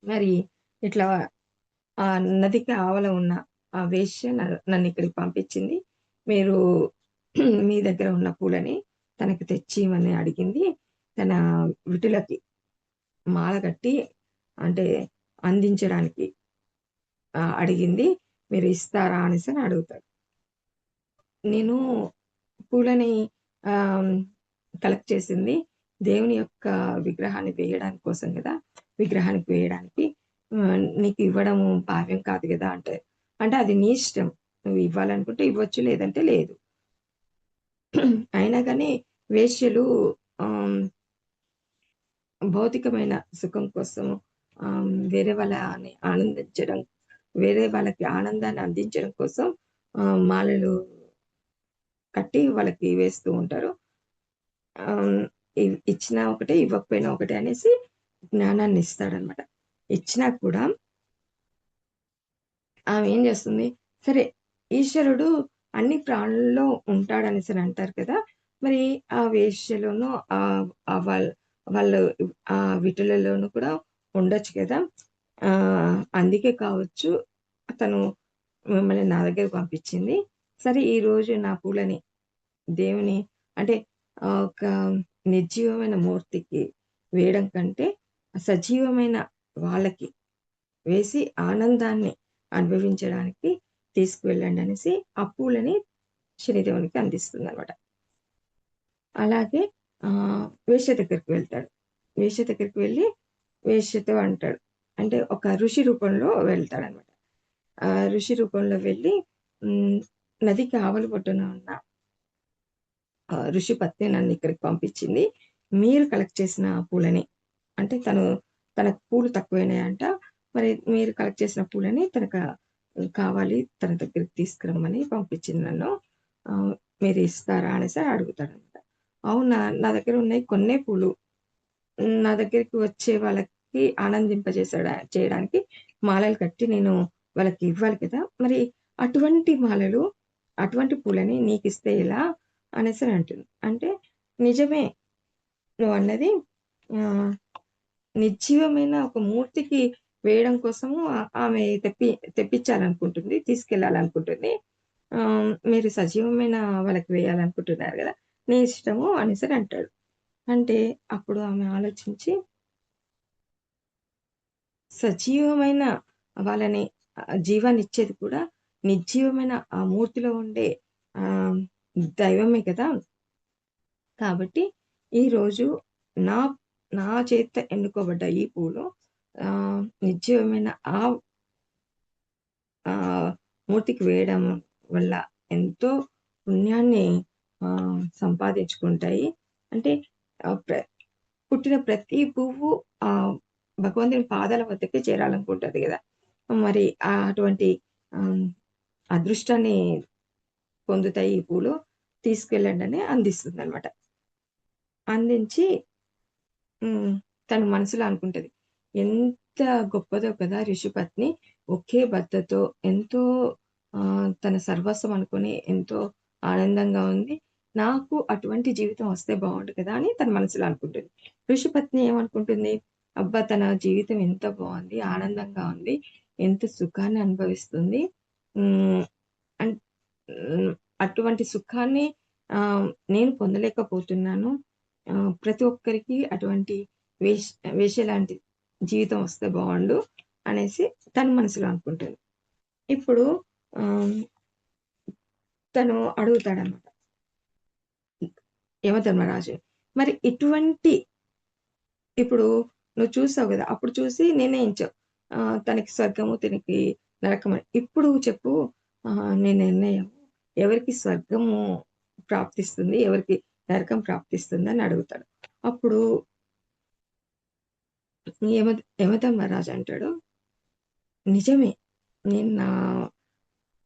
మరి ఇట్లా నదికి ఆవల ఉన్న ఆ వేశ్య నన్నిక్కడికి పంపించింది. మీరు మీ దగ్గర ఉన్న పూలని తనకి తెచ్చిమని అడిగింది. తన విటులకి మాల కట్టి అంటే అందించడానికి అడిగింది. మీరు ఇస్తారా అనేసని అడుగుతాడు. నేను పూలని ఆహ్, కలెక్ట్ చేసింది దేవుని యొక్క విగ్రహాన్ని వేయడానికి కోసం గదా! విగ్రహానికి వేయడానికి నీకు ఇవ్వడము భావ్యం కాదు గదా! అంటే, అంటే అది నీ ఇష్టం. నువ్వు ఇవ్వాలనుకుంటే ఇవ్వచ్చు. లేదంటే లేదు. అయినా గాని వేశ్యలు ఆహ్, భౌతికమైన సుఖం కోసం వేరే వాళ్ళని ఆనందించడం, వేరే వాళ్ళకి ఆనందాన్ని అందించడం కోసం మాలలు కట్టి వాళ్ళకి వేస్తూ ఉంటారు. ఆహ్, ఇచ్చినా ఒకటే, ఇవ్వకపోయినా ఒకటే అనేసి జ్ఞానాన్ని ఇస్తాడనమాట. ఇచ్చినా కూడా ఆమె ఏం చేస్తుంది, సరే ఈశ్వరుడు అన్ని ప్రాణుల్లో ఉంటాడనేసని అంటారు కదా! మరి ఆ వేశ్యలోను వాళ్ళ వాళ్ళు ఆ విటులలోను కూడా ఉండొచ్చు కదా! అందుకే కావచ్చు తను మిమ్మల్ని నా దగ్గరికి పంపించింది. సరే ఈరోజు నా పూలని దేవుని అంటే ఒక నిర్జీవమైన మూర్తికి వేయడం కంటే, సజీవమైన వాళ్ళకి వేసి ఆనందాన్ని అనుభవించడానికి తీసుకువెళ్ళండి అనేసి ఆ పూలని శనిదేవునికి అందిస్తుందనమాట. అలాగే వేశ్య దగ్గరికి వెళ్తాడు. వేశ్య దగ్గరికి వెళ్లి వేశ్యతో అంటాడు. అంటే ఒక ఋషి రూపంలో వెళ్తాడనమాట. ఋషి రూపంలో వెళ్ళి హ్మ్, నదికి ఆవలి ఒడ్డున ఉన్న ఋషి పత్ని నన్నిక్కడికి పంపించింది. మీరు కలెక్ట్ చేసిన పూలని అంటే తనకు పూలు తక్కువైనాయంట. మరి మీరు కలెక్ట్ చేసిన పూలని కావాలి తన దగ్గరికి తీసుకురమ్మని పంపించింది నన్ను. ఆహ్, మీరు ఇస్తారా అనేసి అడుగుతాడనమాట. అవునా! నా దగ్గర ఉన్నాయి కొన్నే పూలు. నా దగ్గరికి వచ్చే వాళ్ళకి చేయడానికి మాలలు కట్టి నేను వాళ్ళకి ఇవ్వాలి కదా! మరి అటువంటి మాలలు, అటువంటి పూలని నీకిస్తే ఎలా? అనేసని అంటుంది. అంటే నిజమే నువ్వన్నది. ఆహ్, నిర్జీవమైన ఒక మూర్తికి వేయడం కోసము ఆమె తెప్పించాలనుకుంటుంది. తీసుకెళ్ళాలనుకుంటుంది. మీరు సజీవమైన వాళ్ళకి వేయాలనుకుంటున్నారు గదా! నీ ఇష్టము అనేసని అంటాడు. అంటే అప్పుడు ఆమె ఆలోచించి సజీవమైన వాళ్ళని జీవాన్నిచ్చేది కూడా నిర్జీవమైన ఆ మూర్తిలో ఉండే ఆహ్, దైవమే కదా! కాబట్టి ఈరోజు నా నా చేత ఎన్నుకోబడ్డ ఈ పూలు నిర్జీవమైన ఆ ఆహ్, మూర్తికి వేయడం వల్ల ఎంతో పుణ్యాన్ని సంపాదించుకుంటాయి. అంటే ఆహ్, ప్ర పుట్టిన ప్రతి పువ్వు ఆహ్, భగవంతుని పాదాల వద్దకే చేరాలనుకుంటది గదా! మరి అటువంటి ఆహ్, అదృష్టాన్ని పొందుతాయి ఈ పూలు. తీసుకెళ్ళండని అందిస్తుందనమాట. అందించి హ్మ్. తను మనసులో అనుకుంటది. ఎంత గొప్పదో కదా! రిషిపత్ని. ఒకే భర్తతో ఎంతో తన సర్వస్వం అనుకోని ఎంతో ఆనందంగా ఉంది. నాకు అటువంటి జీవితం వస్తే బావుండు కదా! అని తన మనసులో అనుకుంటుంది. ఋషిపత్ని ఏమనుకుంటుంది? అబ్బా! తన జీవితం ఎంత బావుంది, ఆనందంగా ఉంది, ఎంత సుఖాన్ని అనుభవిస్తుంది. హ్మ్. అన్ హ్మ్. అటువంటి సుఖాన్ని ఆహ్, నేను పొందలేకపోతున్నాను. ప్రతి ఒక్కరికి అటువంటి వేష్ వేశ్యలాంటి జీవితం వస్తే బావుండు అనేసి తన మనసులో అనుకుంటుంది. ఇప్పుడు ఆహ్, తను అడుగుతాడనమాట యమధర్మరాజు. మరి ఇటువంటి ఇప్పుడు నువ్వు చూసావు గదా! అప్పుడు చూసి నిర్ణయించావు. తనకి స్వర్గము, తనకి నరకమని. ఇప్పుడు చెప్పు నీ నిర్ణయం ఎవరికి స్వర్గము ప్రాప్తిస్తుంది? ఎవరికి నరకం ప్రాప్తిస్తుంది అని అడుగుతాడు. అప్పుడు యమ యమధర్మరాజు అంటాడు, నిజమే. నేను నా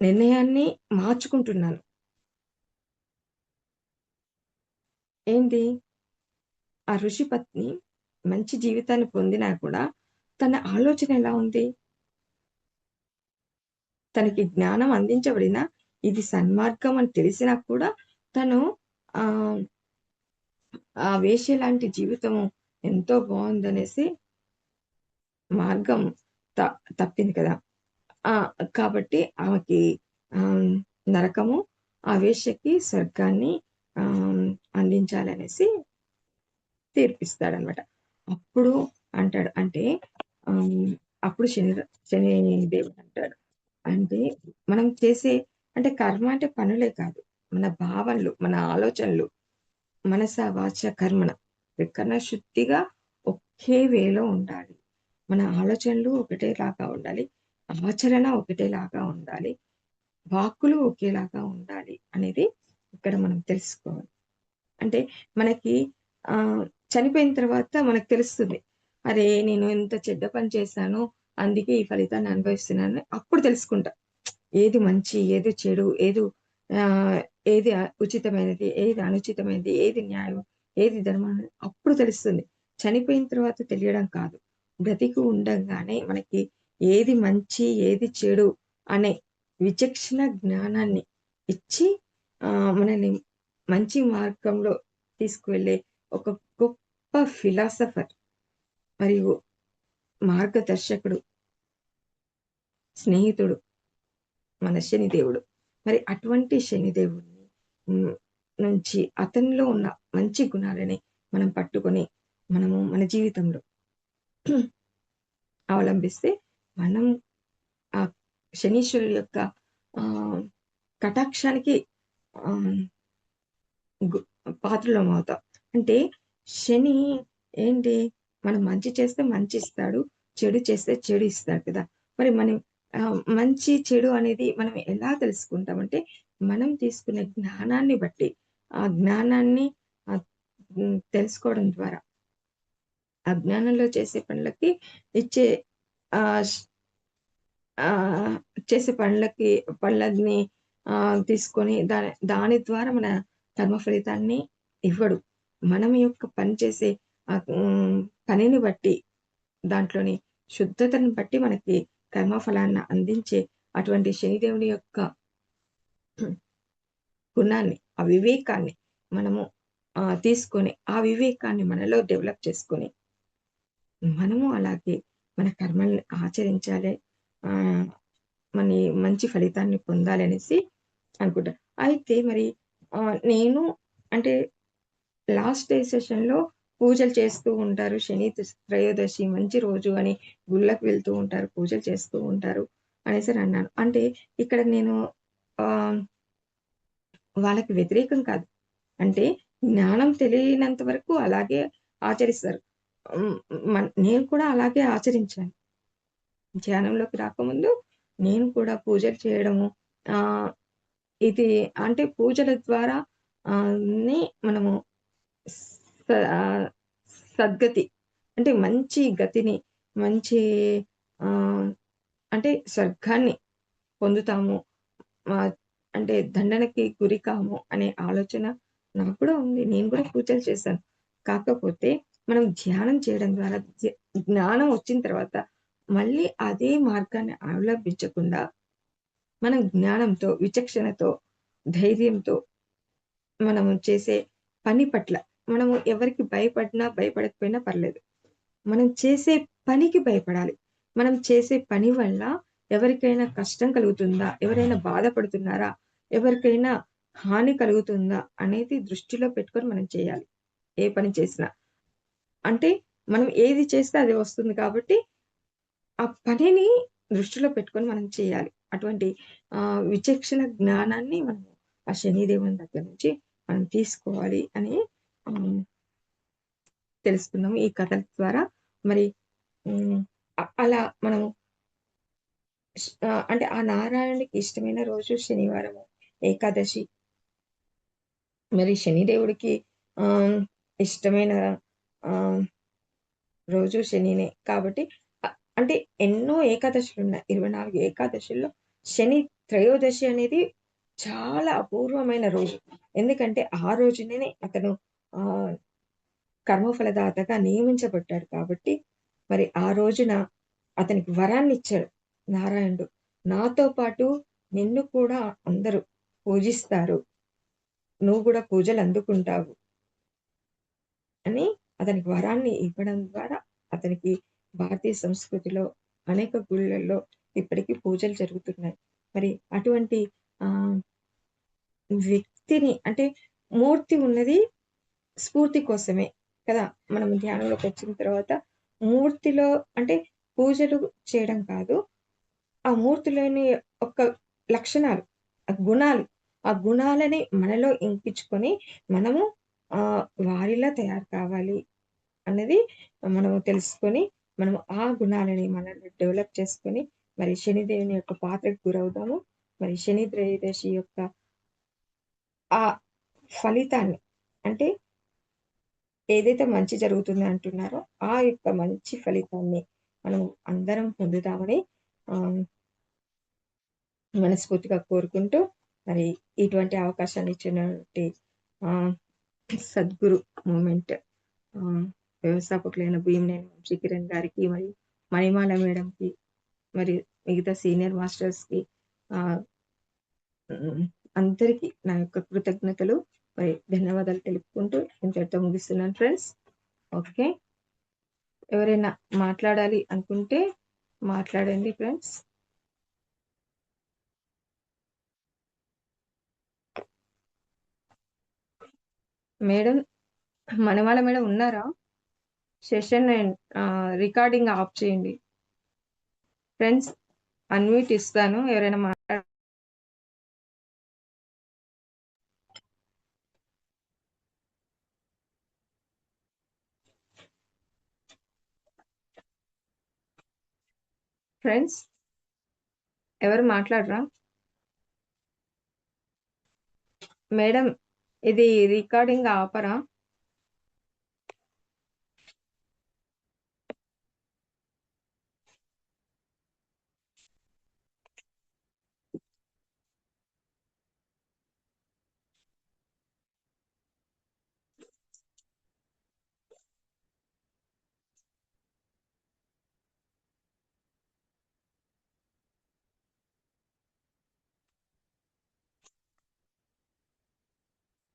నిర్ణయాన్ని మార్చుకుంటున్నాను. ఏంటి? ఆ ఋషి పత్ని మంచి జీవితాన్ని పొందినా కూడా తన ఆలోచన ఎలా ఉంది? తనకి జ్ఞానం అందించబడినా, ఇది సన్మార్గం అని తెలిసినా కూడా తను ఆహ్, ఆ వేశ్య లాంటి జీవితము ఎంతో బావుందనేసి మార్గం త తప్పింది కదా! ఆ! కాబట్టి ఆమెకి ఆహ్, నరకము, ఆ వేశ్యకి స్వర్గాన్ని ఆహ్, అందించాలనేసి తీర్పిస్తాడనమాట. అప్పుడు అంటాడు అంటే ఆహ్, అప్పుడు శని దేవుడంటాడు. అంటే మనం చేసే అంటే కర్మ అంటే పనులే కాదు. మన భావనలు, మన ఆలోచనలు, మనస, వాచ, కర్మణ త్రికరణ శుద్ధిగా ఒకే వేలో ఉండాలి. మన ఆలోచనలు ఒకటేలాగా ఉండాలి. ఆచరణ ఒకటేలాగా ఉండాలి. వాక్కులు ఒకేలాగా ఉండాలి అనేది ఇక్కడ మనం తెలుసుకోవాలి. అంటే మనకి ఆహ్, చనిపోయిన తర్వాత మనకు తెలుస్తుంది. అరే! నేను ఇంత చెడ్డ పని చేశాను. అందుకే ఈ ఫలితాన్ని అనుభవిస్తున్నానని అప్పుడు తెలుసుకుంటా. ఏది మంచి, ఏది చెడు, ఆహ్, ఏది ఉచితమైనది, ఏది అనుచితమైనది, ఏది న్యాయం, ఏది ధర్మం అనేది అప్పుడు తెలుస్తుంది. చనిపోయిన తర్వాత తెలియడం కాదు. బ్రతికి ఉండంగానే మనకి ఏది మంచి, ఏది చెడు అనే విచక్షణ జ్ఞానాన్ని ఇచ్చి మనల్ని మంచి మార్గంలో తీసుకువెళ్ళే ఒక గొప్ప ఫిలాసఫర్ మరియు మార్గదర్శకుడు, స్నేహితుడు మన శనిదేవుడు. మరి అటువంటి శనిదేవుడిని హ్మ్, నుంచి అతనిలో ఉన్న మంచి గుణాలని మనం పట్టుకొని, మనము మన జీవితంలో అవలంబిస్తే, మనం ఆ శనీశ్వరుడు యొక్క ఆహ్, కటాక్షానికి ఆహ్, గు పాత్రులమవుతాం. అంటే శని ఏంటి మనం మంచి చేస్తే మంచి ఇస్తాడు. చెడు చేస్తే చెడు ఇస్తాడు కదా! మరి మనం మంచి, చెడు అనేది మనం ఎలా తెలుసుకుంటామంటే, మనం తీసుకునే జ్ఞానాన్ని బట్టి, ఆ జ్ఞానాన్ని ఆహ్, తెలుసుకోవడం ద్వారా, అజ్ఞానంలో చేసే పనులకి ఇచ్చే ఆహ్, ష్ ఆహ్, చేసే పనులని తీసుకొని దాని ద్వారా మన కర్మ ఫలితాన్ని ఇవ్వడు. మనం యొక్క పని చేసే పనిని బట్టి, దాంట్లోని శుద్ధతను బట్టి మనకి కర్మఫలాన్ని అందించే అటువంటి శనిదేవుని యొక్క గుణాన్ని, ఆ వివేకాన్ని మనము తీసుకొని, ఆ వివేకాన్ని మనలో డెవలప్ చేసుకొని, మనము అలాగే మన కర్మల్ని ఆచరించాలి. ఆహ్, మని మంచి ఫలితాన్ని పొందాలనేసి అనుకుంటా. అయితే మరి నేను అంటే లాస్ట్ డే సెషన్‌లో పూజలు చేస్తూ ఉంటారు. శని త్రయోదశి మంచి రోజు అని గుళ్ళకి వెళ్తూ ఉంటారు. పూజలు చేస్తూ ఉంటారు అనేసని అన్నాను. అంటే ఇక్కడ నేను ఆహ్, వాళ్ళకి వ్యతిరేకం కాదు. అంటే జ్ఞానం తెలియనంత వరకు అలాగే ఆచరిస్తారు. హ్మ్. నేను కూడా అలాగే ఆచరించాను. ధ్యానంలోకి రాకముందు నేను కూడా పూజలు చేయడము ఆహ్, ఇది అంటే పూజల ద్వారా ని మనము స ఆహ్, సద్గతి అంటే మంచి గతిని, మంచి ఆహ్, అంటే స్వర్గాన్ని పొందుతాము. ఆహ్, అంటే దండనకి గురి కాము అనే ఆలోచన నాకు కూడా ఉంది. నేను కూడా పూజలు చేశాను. కాకపోతే మనం ధ్యానం చేయడం ద్వారా జ్ఞానం వచ్చిన తర్వాత మళ్ళీ అదే మార్గాన్ని అవలంబించకుండా మనం జ్ఞానంతో, విచక్షణతో, ధైర్యంతో మనము చేసే పని పట్ల మనము ఎవరికి భయపడినా, భయపడకపోయినా పర్లేదు. మనం చేసే పనికి భయపడాలి. మనం చేసే పని వల్ల ఎవరికైనా కష్టం కలుగుతుందా? ఎవరైనా బాధపడుతున్నారా? ఎవరికైనా హాని కలుగుతుందా? అనేది దృష్టిలో పెట్టుకొని మనం చేయాలి. ఏ పని చేసినా. అంటే మనం ఏది చేస్తే అది వస్తుంది కాబట్టి, ఆ పనిని దృష్టిలో పెట్టుకొని మనం చేయాలి. అటువంటి విచక్షణ జ్ఞానాన్ని మనం ఆ శనిదేవుని దగ్గర నుంచి మనం తీసుకోవాలి అని ఆహ్, తెలుసుకున్నాము ఈ కథల ద్వారా. మరి హ్మ్. అలా మనము అంటే ఆ నారాయణుడికి ఇష్టమైన రోజు శనివారము, ఏకాదశి. మరి శనిదేవుడికి ఆహ్, ఇష్టమైన ఆహ్, రోజు శనినే. కాబట్టి అంటే ఎన్నో ఏకాదశులున్నాయి. 24 ఏకాదశుల్లో శని త్రయోదశి అనేది చాలా అపూర్వమైన రోజు. ఎందుకంటే ఆ రోజునే అతను ఆహ్, కర్మఫలదాతగా నియమించబడ్డాడు కాబట్టి, మరి ఆ రోజున అతనికి వరాన్నిచ్చాడు నారాయణుడు. నాతో పాటు నిన్ను కూడా అందరూ పూజిస్తారు. నువ్వు కూడా పూజలందుకుంటావు అని అతనికి వరాన్ని ఇవ్వడం ద్వారా అతనికి భారతీయ సంస్కృతిలో అనేక గుళ్ళల్లో ఇప్పటికి పూజలు జరుగుతున్నాయి. మరి అటువంటి ఆహ్, వ్యక్తిని అంటే మూర్తి ఉన్నది స్ఫూర్తి కోసమే కదా! మనం ధ్యానంలోకొచ్చిన తర్వాత మూర్తిలో అంటే పూజలు చేయడం కాదు. ఆ మూర్తిలోని యొక్క లక్షణాలు, ఆ గుణాలు, ఆ గుణాలని మనలో ఇంకించుకొని మనము వారిలా తయారు కావాలి అన్నది మనము తెలుసుకొని, మనము ఆ గుణాలని మనలో డెవలప్ చేసుకొని, మరి శనిదేవుని యొక్క పాత్రకు గురవుదాము. మరి శని త్రయోదశి యొక్క ఆ ఫలితాన్ని అంటే ఏదైతే మంచి జరుగుతుంది అంటున్నారో, ఆ యొక్క మంచి ఫలితాన్ని మనం అందరం పొందుదామని ఆహ్, మనస్ఫూర్తిగా కోరుకుంటూ, మరి ఇటువంటి అవకాశాన్ని ఇచ్చినటువంటి ఆహ్, సద్గురు మూవ్‌మెంట్ ఆహ్, వ్యవస్థాపకులైన భీమనేని వంశీకిరణ్ గారికి, మరియు మణిమాల మేడంకి, మరియు మిగతా సీనియర్ మాస్టర్స్‌కి ఆహ్, హ్మ్. అందరికీ నా యొక్క కృతజ్ఞతలు, మరి ధన్యవాదాలు తెలుపుకుంటూ ఇంతటితో ముగిస్తున్నాను ఫ్రెండ్స్. ఓకే. ఎవరైనా మాట్లాడాలి అనుకుంటే మాట్లాడండి ఫ్రెండ్స్. మేడం, మణిమాల మేడం ఉన్నారా? సెషన్ రికార్డింగ్ ఆఫ్ చేయండి. ఫ్రెండ్స్, అన్మ్యూట్ ఇస్తాను. ఎవరైనా ఫ్రెండ్స్, ఎవరు మాట్లాడరా? మేడం, ఇది రికార్డింగ్ ఆపరా?